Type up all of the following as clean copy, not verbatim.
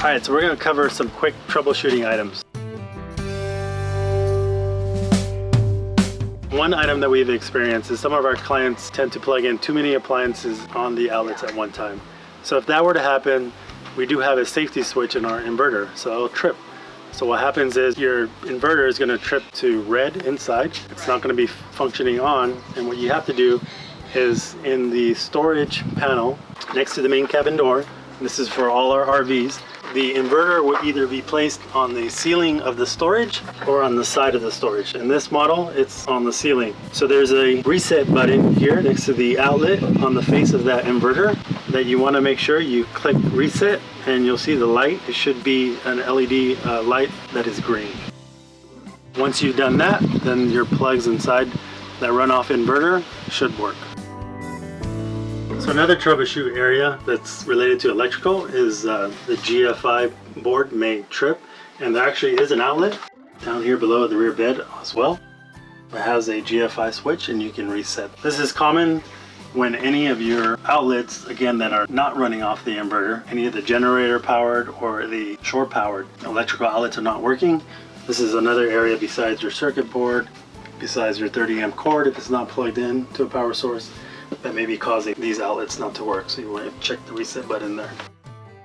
Alright, so we're going to cover some quick troubleshooting items. One item that we've experienced is some of our clients tend to plug in too many appliances on the outlets at one time. So if that were to happen, we do have a safety switch in our inverter, so it'll trip. So what happens is your inverter is going to trip to red inside. It's not going to be functioning on, and what you have to do is in the storage panel next to the main cabin door, this is for all our RVs, the inverter will either be placed on the ceiling of the storage or on the side of the storage. In this model, it's on the ceiling. So there's a reset button here next to the outlet on the face of that inverter that you want to make sure you click reset, and you'll see the light. It should be an LED light that is green. Once you've done that, then your plugs inside that run off inverter should work. So another troubleshoot area that's related to electrical is the GFI board may trip, and there actually is an outlet down here below the rear bed as well. It has a GFI switch and you can reset. This is common when any of your outlets, again, that are not running off the inverter, any of the generator powered or the shore powered electrical outlets are not working. This is another area besides your circuit board, besides your 30 amp cord if it's not plugged in to a power source, that may be causing these outlets not to work. So you want to check the reset button there.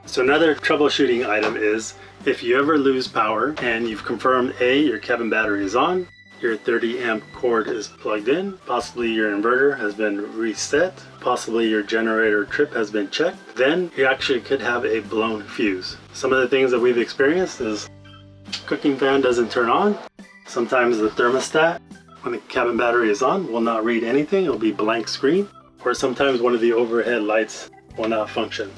So another troubleshooting item is if you ever lose power and you've confirmed your cabin battery is on, your 30 amp cord is plugged in, possibly your inverter has been reset, possibly your generator trip has been checked, then you actually could have a blown fuse. Some of the things that we've experienced is cooking fan doesn't turn on. Sometimes the thermostat, when the cabin battery is on, will not read anything. It'll be blank screen. Or sometimes one of the overhead lights will not function.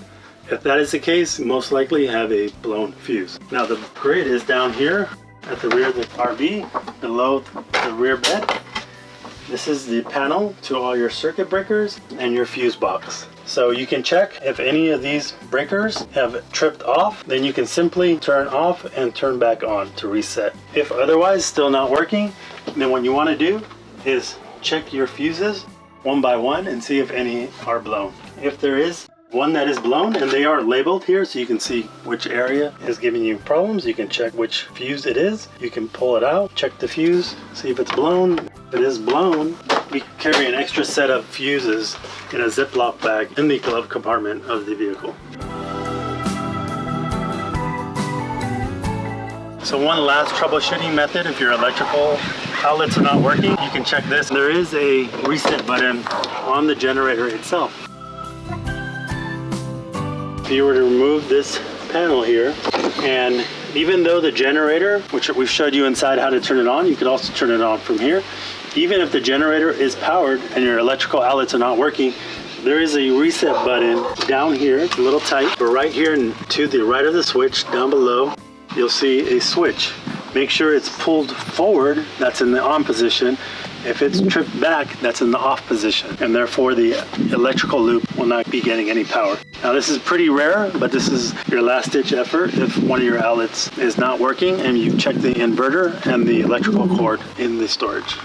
If that is the case, most likely you have a blown fuse. Now the grid is down here at the rear of the RV, below the rear bed. This is the panel to all your circuit breakers and your fuse box. So you can check if any of these breakers have tripped off, then you can simply turn off and turn back on to reset. If otherwise still not working, then what you want to do is check your fuses one by one and see if any are blown. If there is one that is blown, and they are labeled here so you can see which area is giving you problems, you can check which fuse it is. You can pull it out, check the fuse, see if it's blown. If it is blown, we carry an extra set of fuses in a Ziploc bag in the glove compartment of the vehicle. So one last troubleshooting method, if your electrical outlets are not working, you can check this. There is a reset button on the generator itself. If you were to remove this panel here, and even though the generator, which we've showed you inside how to turn it on, you could also turn it on from here. Even if the generator is powered and your electrical outlets are not working, there is a reset button down here. It's a little tight, but right here to the right of the switch, down below, you'll see a switch. Make sure it's pulled forward, that's in the on position. If it's tripped back, that's in the off position, and therefore the electrical loop will not be getting any power. Now this is pretty rare, but this is your last ditch effort if one of your outlets is not working and you've checked the inverter and the electrical cord in the storage.